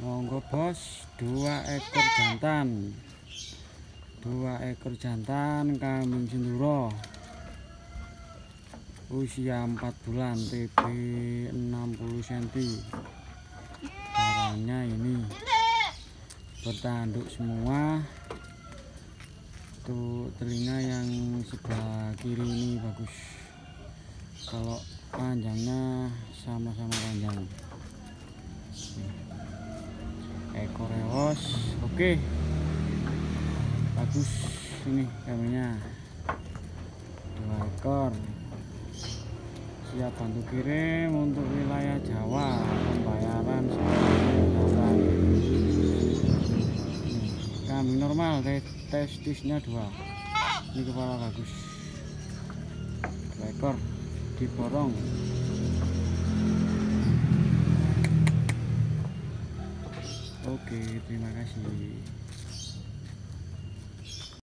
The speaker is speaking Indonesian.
Monggo bos, 2 ekor jantan. 2 ekor jantan kambing Sinduro. Usia 4 bulan, TB 60 cm. Caranya ini bertanduk semua. Tuh telinga yang sebelah kiri ini bagus. Kalau panjangnya sama-sama panjang. Ekor reos, oke, bagus ini kambingnya. 2 ekor siap bantu kirim untuk wilayah Jawa. Pembayaran kambing normal, testisnya 2. Ini kepala bagus. 2 ekor diborong. Oke, terima kasih.